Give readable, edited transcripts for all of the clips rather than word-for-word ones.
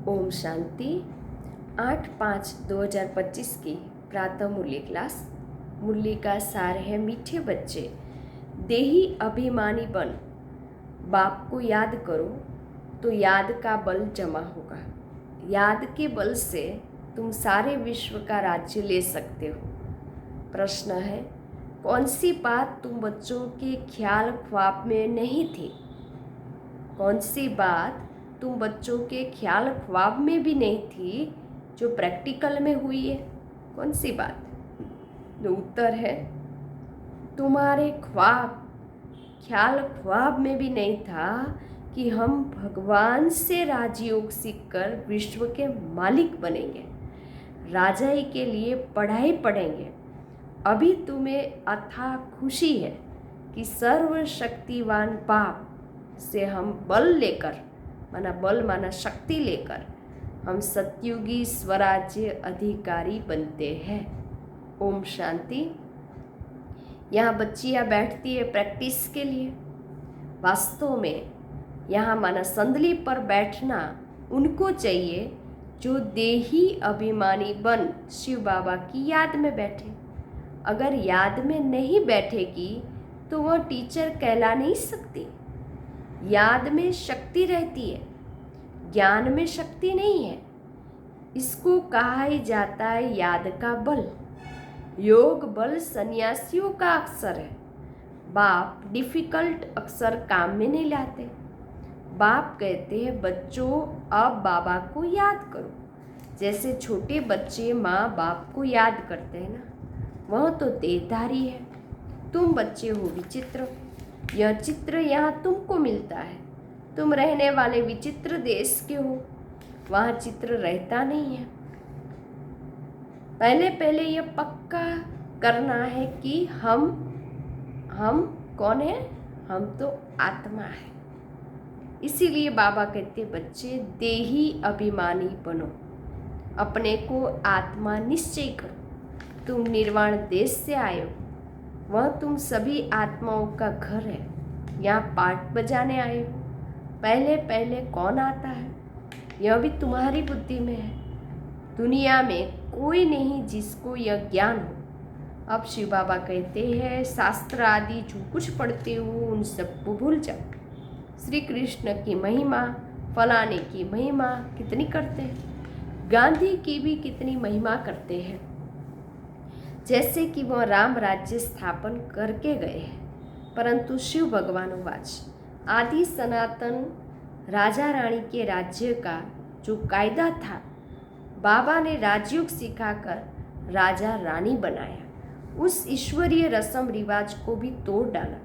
ओम शांति। 8/5/2025 की प्रातः मूल्य क्लास। मूल्य का सार है, मीठे बच्चे, देही अभिमानी बन, बाप को याद करो तो याद का बल जमा होगा। याद के बल से तुम सारे विश्व का राज्य ले सकते हो। प्रश्न है, कौन सी बात तुम बच्चों के ख्याल ख्वाब में नहीं थी? कौन सी बात तुम बच्चों के ख्याल ख्वाब में भी नहीं थी जो प्रैक्टिकल में हुई है? कौन सी बात? जो उत्तर है, तुम्हारे ख्याल ख्वाब में भी नहीं था कि हम भगवान से राजयोग सीखकर विश्व के मालिक बनेंगे, राजाई के लिए पढ़ाई पढ़ेंगे। अभी तुम्हें अथाह खुशी है कि सर्वशक्तिवान बाप से हम बल लेकर, बल माना शक्ति लेकर, हम सतयुगी स्वराज्य अधिकारी बनते हैं। ओम शांति। यहाँ बच्चियाँ बैठती है प्रैक्टिस के लिए। वास्तव में यहाँ माना संदली पर बैठना उनको चाहिए जो देही अभिमानी बन शिव बाबा की याद में बैठे। अगर याद में नहीं बैठेगी तो वह टीचर कहला नहीं सकती। याद में शक्ति रहती है, ज्ञान में शक्ति नहीं है। इसको कहा ही जाता है याद का बल। योग बल सन्यासियों का अक्षर है। बाप डिफिकल्ट अक्षर काम में नहीं लाते। बाप कहते हैं, बच्चों अब बाबा को याद करो। जैसे छोटे बच्चे माँ बाप को याद करते हैं ना, वह तो देहधारी है। तुम बच्चे हो विचित्र। यह चित्र यहाँ तुमको मिलता है। तुम रहने वाले विचित्र देश के हो, वहाँ चित्र रहता नहीं है। पहले यह पक्का करना है कि हम कौन है? हम तो आत्मा है। इसीलिए बाबा कहते, बच्चे देही अभिमानी बनो, अपने को आत्मा निश्चय करो। तुम निर्वाण देश से आए हो, वह तुम सभी आत्माओं का घर है। यहाँ पाठ बजाने आए हो। पहले कौन आता है? यह भी तुम्हारी बुद्धि में है। दुनिया में कोई नहीं जिसको यह ज्ञान हो। अब शिव बाबा कहते हैं, शास्त्र आदि जो कुछ पढ़ते हो उन सबको भूल जाओ। श्री कृष्ण की महिमा, फलाने की महिमा कितनी करते हैं, गांधी की भी कितनी महिमा करते हैं, जैसे कि वह राम राज्य स्थापन करके गए हैं। परंतु शिव भगवान वाच आदि सनातन राजा रानी के राज्य का जो कायदा था, बाबा ने राजयोग सिखाकर राजा रानी बनाया। उस ईश्वरीय रस्म रिवाज को भी तोड़ डाला।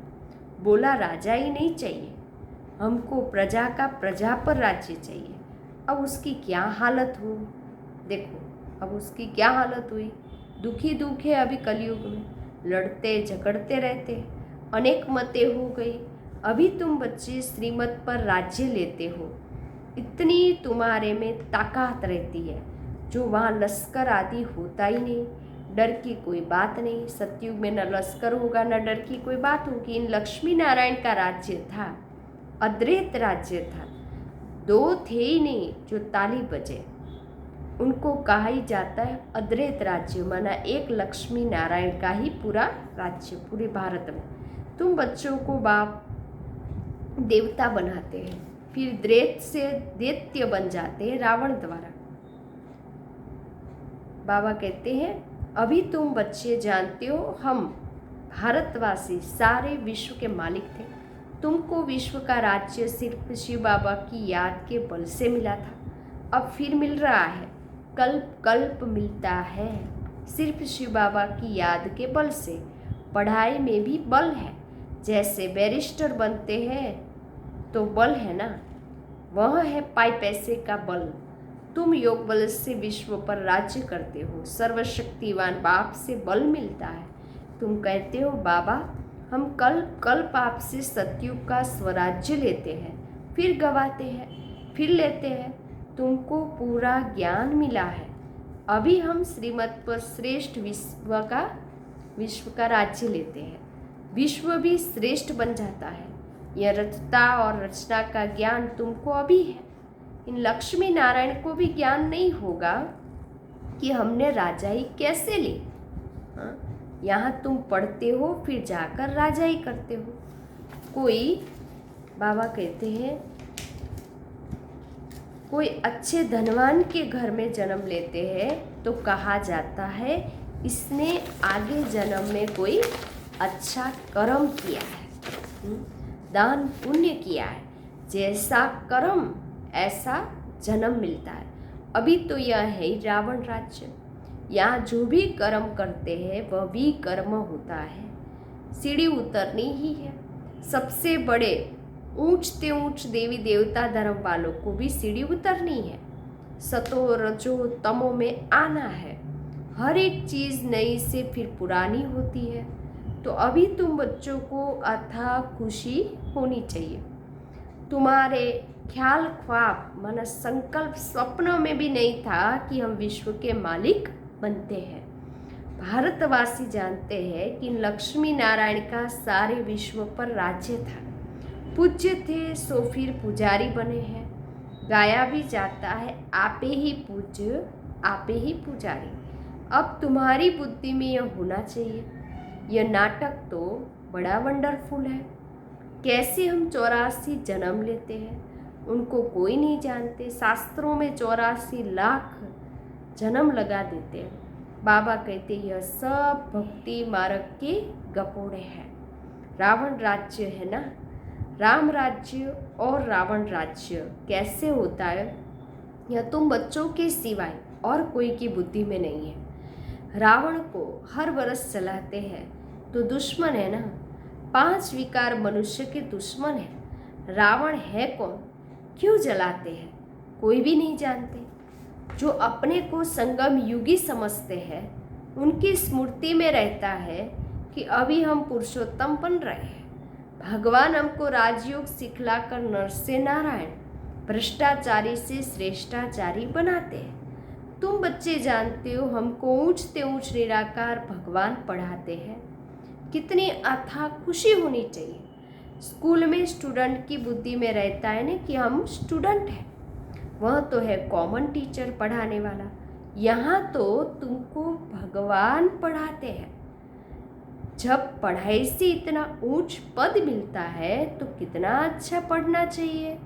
बोला राजा ही नहीं चाहिए, हमको प्रजा का प्रजा पर राज्य चाहिए। अब उसकी क्या हालत हो, देखो अब उसकी क्या हालत हुई। दुखी अभी कलयुग में, लड़ते झगड़ते रहते, अनेक मतें हो गई। अभी तुम बच्चे श्रीमत पर राज्य लेते हो। इतनी तुम्हारे में ताकत रहती है जो वहाँ लश्कर आदि होता ही नहीं। डर की कोई बात नहीं। सतयुग में न लश्कर होगा न डर की कोई बात होगी। इन लक्ष्मी नारायण का राज्य था, अद्वैत राज्य था। दो थे ही नहीं जो ताली बजे। उनको कहा ही जाता है अद्वैत राज्य, माना एक लक्ष्मी नारायण का ही पूरा राज्य पूरे भारत में। तुम बच्चों को बाप देवता बनाते हैं, फिर दैत्य से दैत्य बन जाते हैं रावण द्वारा। बाबा कहते हैं, अभी तुम बच्चे जानते हो हम भारतवासी सारे विश्व के मालिक थे। तुमको विश्व का राज्य सिर्फ शिव बाबा की याद के बल से मिला था, अब फिर मिल रहा है। कल्प कल्प मिलता है सिर्फ शिव बाबा की याद के बल से। पढ़ाई में भी बल है। जैसे बैरिस्टर बनते हैं तो बल है ना, वह है पाई पैसे का बल। तुम योग बल से विश्व पर राज्य करते हो। सर्वशक्तिवान बाप से बल मिलता है। तुम कहते हो बाबा हम कल्प आपसे सतयुग का स्वराज्य लेते हैं, फिर गवाते हैं, फिर लेते हैं। तुमको पूरा ज्ञान मिला है। अभी हम श्रीमत पर श्रेष्ठ विश्व का राज्य लेते हैं। विश्व भी श्रेष्ठ बन जाता है। यह रचता और रचना का ज्ञान तुमको अभी है। इन लक्ष्मी नारायण को भी ज्ञान नहीं होगा कि हमने राजाई कैसे ली। हाँ, यहाँ तुम पढ़ते हो फिर जाकर राजाई करते हो। कोई बाबा कहते हैं कोई अच्छे धनवान के घर में जन्म लेते हैं तो कहा जाता है इसने आगे जन्म में कोई अच्छा कर्म किया है, दान पुण्य किया है, जैसा कर्म ऐसा जन्म मिलता है। अभी तो यह है रावण राज्य, यहाँ जो भी कर्म करते हैं वह भी कर्म होता है, सीढ़ी उतरनी ही है। सबसे बड़े ऊंचते ऊंच देवी देवता धर्म वालों को भी सीढ़ी उतरनी है, सतो रजो तमो में आना है। हर एक चीज़ नई से फिर पुरानी होती है। तो अभी तुम बच्चों को अथाह खुशी होनी चाहिए। तुम्हारे ख्याल ख्वाब मन संकल्प स्वप्नों में भी नहीं था कि हम विश्व के मालिक बनते हैं। भारतवासी जानते हैं कि लक्ष्मी नारायण का सारे विश्व पर राज्य था। पूज्य थे सो फिर पुजारी बने हैं। गाया भी जाता है आपे ही पूज्य आपे ही पुजारी। अब तुम्हारी बुद्धि में यह होना चाहिए। यह नाटक तो बड़ा वंडरफुल है। कैसे हम 84 जन्म लेते हैं उनको कोई नहीं जानते। शास्त्रों में 84 लाख जन्म लगा देते हैं। बाबा कहते यह सब भक्ति मार्ग के गपोड़े हैं। रावण राज्य है ना, राम राज्य और रावण राज्य कैसे होता है यह तुम बच्चों के सिवाय और कोई की बुद्धि में नहीं है। रावण को हर बरस चलाते हैं तो दुश्मन है ना, 5 विकार मनुष्य के दुश्मन है। रावण है कौन, क्यों जलाते हैं, कोई भी नहीं जानते। जो अपने को संगम युगी समझते हैं उनकी स्मृति में रहता है कि अभी हम पुरुषोत्तम बन रहे हैं। भगवान हमको राजयोग सिखलाकर नर से नारायण, भ्रष्टाचारी से श्रेष्ठाचारी बनाते हैं। तुम बच्चे जानते हो हमको ऊंचते ऊंच निराकार भगवान पढ़ाते हैं। कितनी अथाह खुशी होनी चाहिए। स्कूल में स्टूडेंट की बुद्धि में रहता है ना कि हम स्टूडेंट हैं, वह तो है कॉमन टीचर पढ़ाने वाला। यहाँ तो तुमको भगवान पढ़ाते हैं। जब पढ़ाई से इतना ऊंच पद मिलता है तो कितना अच्छा पढ़ना चाहिए।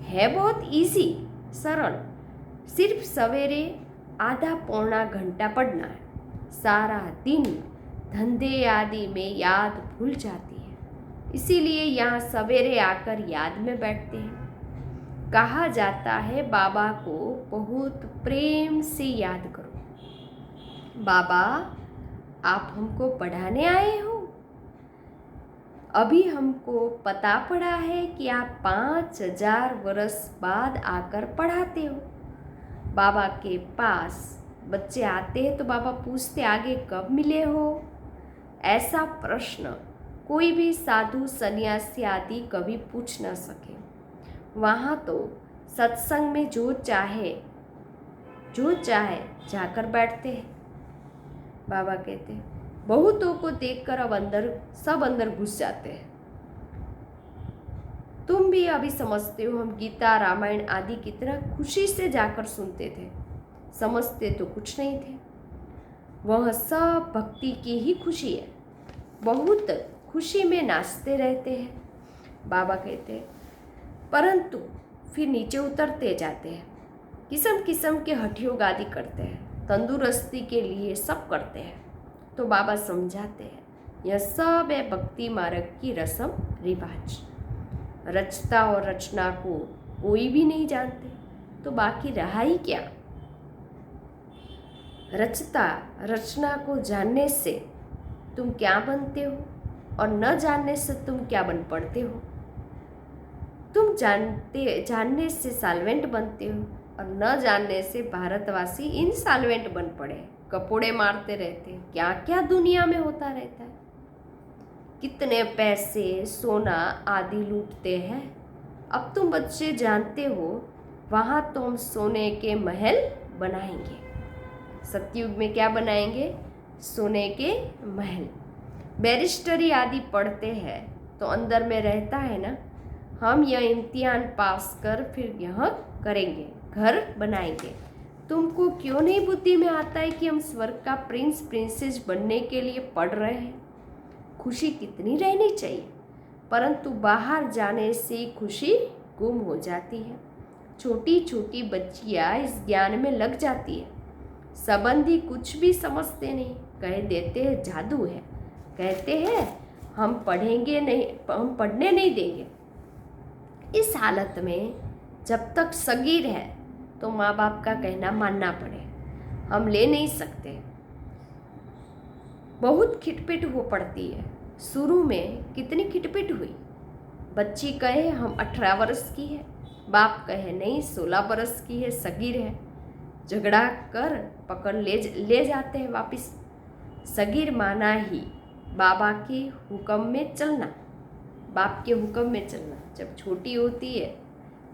है बहुत इजी सरल, सिर्फ सवेरे आधा पौना घंटा पढ़ना है। सारा दिन धंधे आदि में याद भूल जाती है, इसीलिए यहाँ सवेरे आकर याद में बैठते हैं। कहा जाता है बाबा को बहुत प्रेम से याद करो। बाबा आप हमको पढ़ाने आए हो। अभी हमको पता पड़ा है कि आप 5000 वर्ष बाद आकर पढ़ाते हो। बाबा के पास बच्चे आते हैं तो बाबा पूछते आगे कब मिले हो। ऐसा प्रश्न कोई भी साधु सन्यासी आदि कभी पूछ न सके। वहाँ तो सत्संग में जो चाहे जाकर बैठते हैं। बाबा कहते हैं बहुतों को देखकर अब सब अंदर घुस जाते हैं। तुम भी अभी समझते हो हम गीता रामायण आदि कितना खुशी से जाकर सुनते थे। समझते तो कुछ नहीं थे। वह सब भक्ति की ही खुशी है। बहुत खुशी में नाचते रहते हैं। बाबा कहते हैं परंतु फिर नीचे उतरते जाते हैं। किस्म किस्म के हठयोग आदि करते हैं, तंदुरुस्ती के लिए सब करते हैं। तो बाबा समझाते हैं यह सब है भक्ति मार्ग की रस्म रिवाज। रचता और रचना को कोई भी नहीं जानते तो बाकी रहा ही क्या। रचता रचना को जानने से तुम क्या बनते हो और न जानने से तुम क्या बन पड़ते हो। तुम जानने से सॉल्वेंट बनते हो और न जानने से भारतवासी इनसॉल्वेंट बन पड़े, कपोड़े मारते रहते हैं। क्या क्या दुनिया में होता रहता है। कितने पैसे सोना आदि लूटते हैं। अब तुम बच्चे जानते हो वहाँ तो हम सोने के महल बनाएंगे। सतयुग में क्या बनाएंगे, सोने के महल। बैरिस्टरी आदि पढ़ते हैं तो अंदर में रहता है ना हम यह इम्तिहान पास कर फिर यह करेंगे, घर बनाएंगे। तुमको क्यों नहीं बुद्धि में आता है कि हम स्वर्ग का प्रिंस प्रिंसेस बनने के लिए पढ़ रहे हैं? खुशी कितनी रहनी चाहिए, परंतु बाहर जाने से खुशी गुम हो जाती है। छोटी छोटी बच्चियां इस ज्ञान में लग जाती है। संबंधी कुछ भी समझते नहीं, कह देते हैं जादू है, कहते हैं हम पढ़ेंगे नहीं, हम पढ़ने नहीं देंगे। इस हालत में जब तक सगीर है तो माँ बाप का कहना मानना पड़े, हम ले नहीं सकते। बहुत खिटपिट हो पड़ती है। शुरू में कितनी खिटपिट हुई। बच्ची कहे हम 18 वर्ष की है, बाप कहे नहीं 16 वर्ष की है, सगीर है। झगड़ा कर पकड़ ले जाते हैं वापिस। सगीर माना ही बाबा के हुक्म में चलना, बाप के हुक्म में चलना। जब छोटी होती है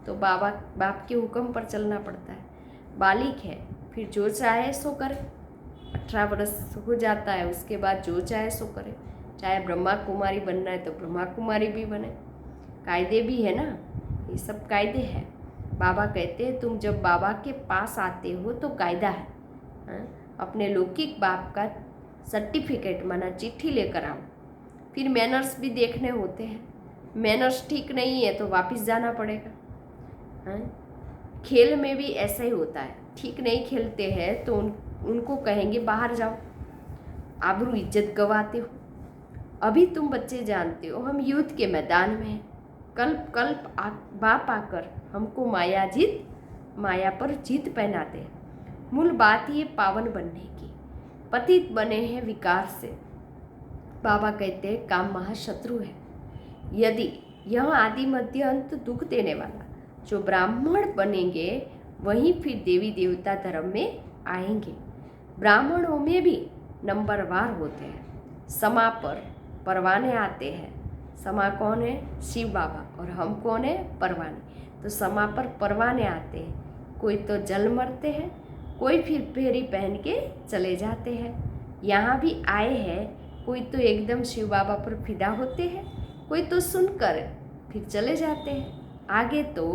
तो बाप के हुक्म पर चलना पड़ता है। बालिक है फिर जो चाहे सो करे। 18 वर्ष हो जाता है, उसके बाद जो चाहे सो करे। चाहे ब्रह्मा कुमारी बनना है तो ब्रह्मा कुमारी भी बने। कायदे भी है ना, ये सब कायदे हैं। बाबा कहते हैं तुम जब बाबा के पास आते हो तो कायदा है, अपने लौकिक बाप का सर्टिफिकेट माना चिट्ठी लेकर आओ। फिर मैनर्स भी देखने होते हैं। मैनर्स ठीक नहीं है तो वापस जाना पड़ेगा। खेल में भी ऐसा ही होता है, ठीक नहीं खेलते हैं तो उनको कहेंगे बाहर जाओ, आबरू इज्जत गवाते हो। अभी तुम बच्चे जानते हो हम युद्ध के मैदान में हैं। कल्प कल्प बाप आकर हमको माया पर जीत पहनाते हैं। मूल बात ये पावन बनने की। पतित बने हैं विकार से। बाबा कहते हैं काम महाशत्रु है। यदि यह आदि मध्य अंत दुख देने वाला जो ब्राह्मण बनेंगे वहीं फिर देवी देवता धर्म में आएंगे। ब्राह्मणों में भी नंबरवार होते हैं। समा पर परवाने आते हैं। समा कौन है? शिव बाबा। और हम कौन है? परवाने। तो समा पर परवाने आते हैं। कोई तो जल मरते हैं, कोई फिर फेरी पहन के चले जाते हैं। यहाँ भी आए हैं, कोई तो एकदम शिव बाबा पर फिदा होते हैं, कोई तो सुनकर फिर चले जाते हैं। आगे तो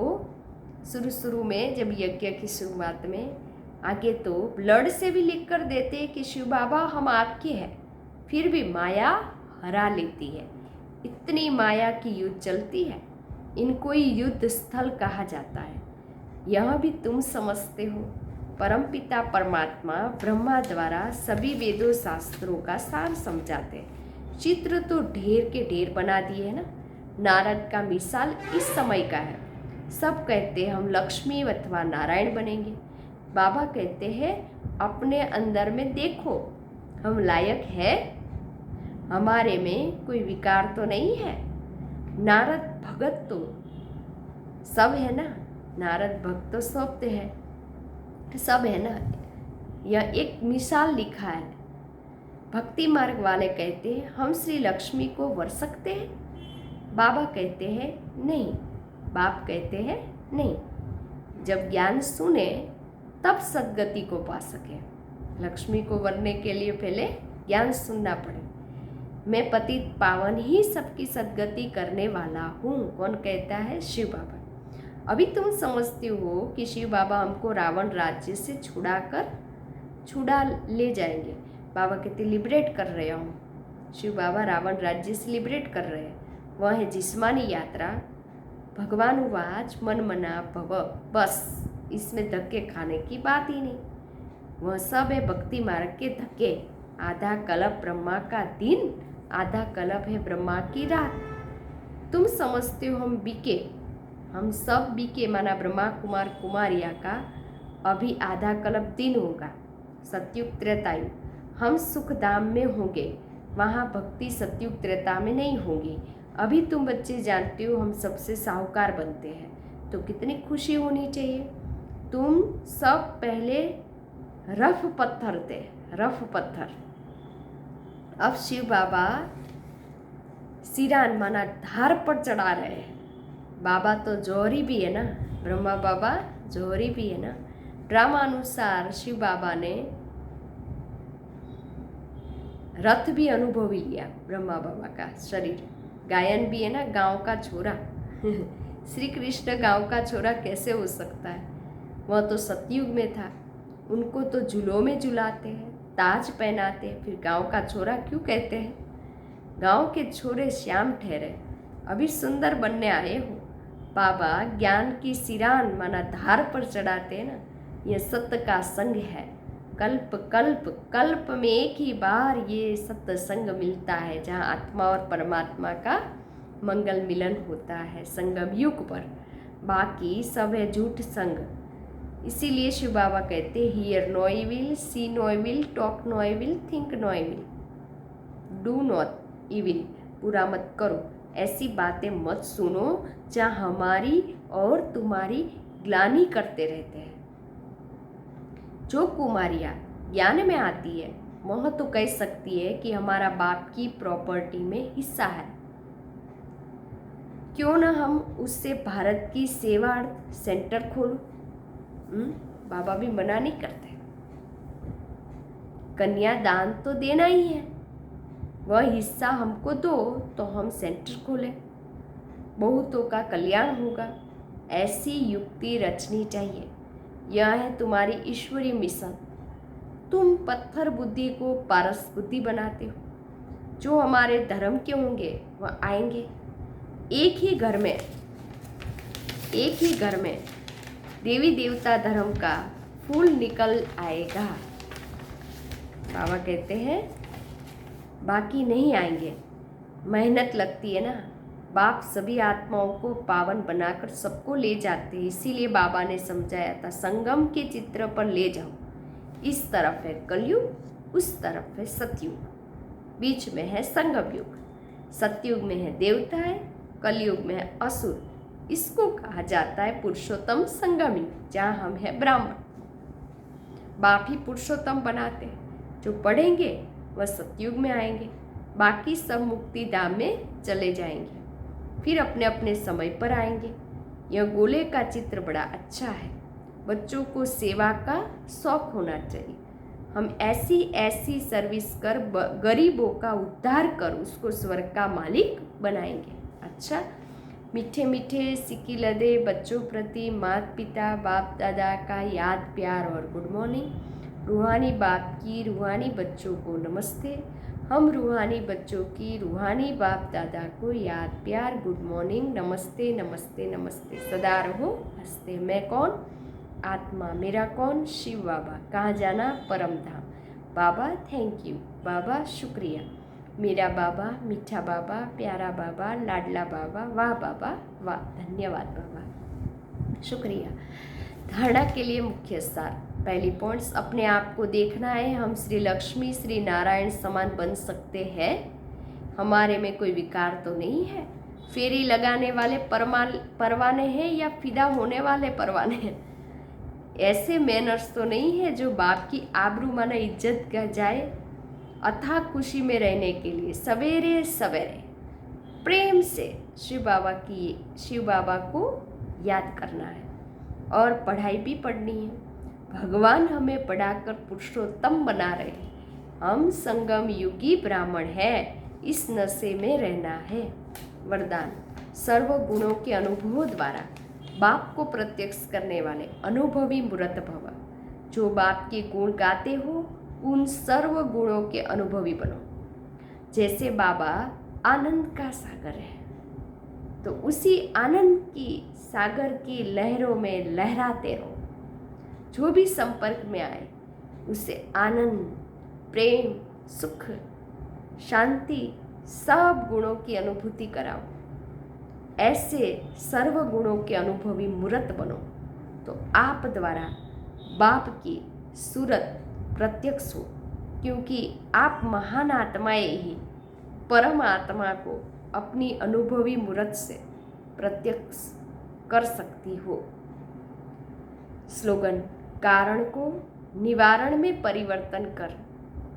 शुरू में जब यज्ञ की शुरुआत में आगे तो ब्लड से भी लिख कर देते हैं कि शिव बाबा हम आपके हैं, फिर भी माया हरा लेती है। इतनी माया की युद्ध चलती है, इनको ही युद्ध स्थल कहा जाता है। यह भी तुम समझते हो, परमपिता परमात्मा ब्रह्मा द्वारा सभी वेदों शास्त्रों का सार समझाते हैं। चित्र तो ढेर के ढेर बना दिए है ना। नारद का मिसाल इस समय का है। सब कहते हैं हम लक्ष्मी अथवा नारायण बनेंगे। बाबा कहते हैं अपने अंदर में देखो, हम लायक है? हमारे में कोई विकार तो नहीं है? नारद भगत तो सब है ना, नारद भक्त तो सब है ना। यह एक मिसाल लिखा है। भक्ति मार्ग वाले कहते हैं हम श्री लक्ष्मी को वर सकते हैं। बाबा कहते हैं नहीं, बाप कहते हैं नहीं। जब ज्ञान सुने तब सद्गति को पा सके। लक्ष्मी को वरने के लिए पहले ज्ञान सुनना पड़े। मैं पतित पावन ही सबकी सद्गति करने वाला हूँ। कौन कहता है? शिव बाबा। अभी तुम समझते हो कि शिव बाबा हमको रावण राज्य से छुड़ा ले जाएंगे। बाबा कहते लिबरेट कर रहे हूँ। शिव बाबा रावण राज्य से लिबरेट कर रहे हैं। वह है जिस्मानी यात्रा। भगवान वाच मन मना भव, बस इसमें धक्के खाने की बात ही नहीं। वह सब है भक्ति मार्ग के धक्के। आधा कल्प ब्रह्मा का दिन, आधा कल्प है ब्रह्मा की रात। तुम समझते हो हम बीके, हम सब बीके माना ब्रह्मा कुमार कुमारिया का अभी आधा कल्प दिन होगा। सतयुग त्रेतायुग हम सुखधाम में होंगे, वहाँ भक्ति सतयुग त्रेता में नहीं होगी। अभी तुम बच्चे जानते हो हम सबसे साहूकार बनते हैं तो कितनी खुशी होनी चाहिए। तुम सब पहले रफ पत्थर थे, रफ पत्थर। अब शिव बाबा सिरान माना धार पर चढ़ा रहे हैं। बाबा तो जौहरी भी है ना, ब्रह्मा बाबा जौहरी भी है ना। ड्रामा अनुसार शिव बाबा ने रथ भी अनुभवी लिया। ब्रह्मा बाबा का शरीर गायन भी है ना, गांव का छोरा श्री कृष्ण गांव का छोरा कैसे हो सकता है? वह तो सतयुग में था। उनको तो झूलों में झुलाते हैं, ताज पहनाते हैं, फिर गांव का छोरा क्यों कहते हैं? गांव के छोरे श्याम ठहरे, अभी सुंदर बनने आए हो। बाबा ज्ञान की सिरान माना धार पर चढ़ाते हैं ना, यह सत्य का संग है। कल्प कल्प कल्प में एक ही बार ये सत्संग मिलता है, जहाँ आत्मा और परमात्मा का मंगल मिलन होता है संगम युग पर। बाकी सब है झूठ संग। इसीलिए शिव बाबा कहते hear no evil, see no evil, talk no evil, think no evil, do not evil. बुरा मत करो, ऐसी बातें मत सुनो जहाँ हमारी और तुम्हारी ग्लानि करते रहते हैं। जो कुमारियाँ ज्ञान में आती है वह तो कह सकती है कि हमारा बाप की प्रॉपर्टी में हिस्सा है, क्यों ना हम उससे भारत की सेवा सेंटर खोलो। बाबा भी मना नहीं करते। कन्यादान तो देना ही है, वह हिस्सा हमको दो तो हम सेंटर खोलें, बहुतों का कल्याण होगा। ऐसी युक्ति रचनी चाहिए। यह है तुम्हारी ईश्वरीय मिशन। तुम पत्थर बुद्धि को पारस बुद्धि बनाते हो। जो हमारे धर्म के होंगे वह आएंगे। एक ही घर में देवी देवता धर्म का फूल निकल आएगा। बाबा कहते हैं बाकी नहीं आएंगे। मेहनत लगती है ना। बाप सभी आत्माओं को पावन बनाकर सबको ले जाते हैं। इसीलिए बाबा ने समझाया था संगम के चित्र पर ले जाओ। इस तरफ है कलयुग, उस तरफ है सतयुग, बीच में है संगम युग। सतयुग में है देवताएं, कलयुग में है असुर। इसको कहा जाता है पुरुषोत्तम संगम युग, जहाँ हम हैं ब्राह्मण। बाप ही पुरुषोत्तम बनाते हैं। जो पढ़ेंगे वह सतयुग में आएंगे, बाकी सब मुक्ति धाम में चले जाएंगे, फिर अपने अपने समय पर आएंगे। यह गोले का चित्र बड़ा अच्छा है। बच्चों को सेवा का शौक होना चाहिए। हम ऐसी ऐसी सर्विस कर गरीबों का उद्धार कर उसको स्वर्ग का मालिक बनाएंगे। अच्छा, मीठे मीठे सिक्की लदे बच्चों प्रति माता पिता बाप दादा का याद प्यार और गुड मॉर्निंग। रूहानी बाप की रूहानी बच्चों को नमस्ते। हम रूहानी बच्चों की रूहानी बाप दादा को याद प्यार गुड मॉर्निंग, नमस्ते नमस्ते नमस्ते। सदा रहो हंसते। मैं कौन? आत्मा। मेरा कौन? शिव बाबा। कहाँ जाना? परम धाम। बाबा थैंक यू, बाबा शुक्रिया, मेरा बाबा, मीठा बाबा, प्यारा बाबा, लाडला बाबा, वाह बाबा वाह, धन्यवाद बाबा, शुक्रिया। धारणा के लिए मुख्य सार। पहली पॉइंट्स, अपने आप को देखना है। हम श्री लक्ष्मी श्री नारायण समान बन सकते हैं। हमारे में कोई विकार तो नहीं है। फेरी लगाने वाले परवाने हैं या फिदा होने वाले परवाने हैं। ऐसे मैनर्स तो नहीं है जो बाप की आबरू माना इज्जत का जाए। अथाह खुशी में रहने के लिए सवेरे सवेरे प्रेम से शिव बाबा को याद करना है और पढ़ाई भी पढ़नी है। भगवान हमें पढ़ाकर पुरुषोत्तम बना रहे हैं। हम संगम युगी ब्राह्मण हैं, इस नशे में रहना है। वरदान, सर्व गुणों के अनुभवों द्वारा बाप को प्रत्यक्ष करने वाले अनुभवी मूर्त भव। जो बाप के गुण गाते हो उन सर्व गुणों के अनुभवी बनो। जैसे बाबा आनंद का सागर है, तो उसी आनंद की सागर की लहरों में लहराते रहो। जो भी संपर्क में आए उसे आनंद, प्रेम, सुख, शांति, सब गुणों की अनुभूति कराओ। ऐसे सर्व गुणों के अनुभवी मूर्त बनो तो आप द्वारा बाप की सूरत प्रत्यक्ष हो, क्योंकि आप महान आत्माएं ही परम आत्मा को अपनी अनुभवी मूर्त से प्रत्यक्ष कर सकती हो। स्लोगन, कारण को निवारण में परिवर्तन कर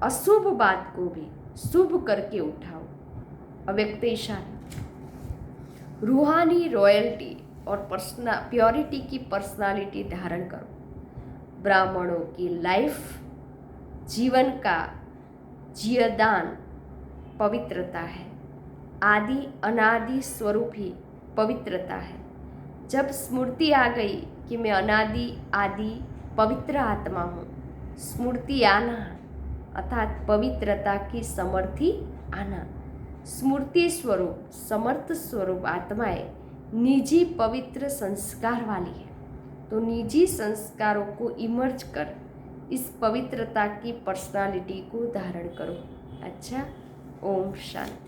अशुभ बात को भी शुभ करके उठाओ। अव्यक्त इशारा, रूहानी रॉयल्टी और प्योरिटी की पर्सनालिटी धारण करो। ब्राह्मणों की लाइफ जीवन का जीवदान पवित्रता है। आदि अनादि स्वरूप ही पवित्रता है। जब स्मृति आ गई कि मैं अनादि आदि पवित्र आत्मा हूँ, स्मृति आना अर्थात पवित्रता की समर्थी आना। स्मृति स्वरूप समर्थ स्वरूप आत्माएं निजी पवित्र संस्कार वाली है, तो निजी संस्कारों को इमर्ज कर इस पवित्रता की पर्सनालिटी को धारण करो। अच्छा, ओम शांति।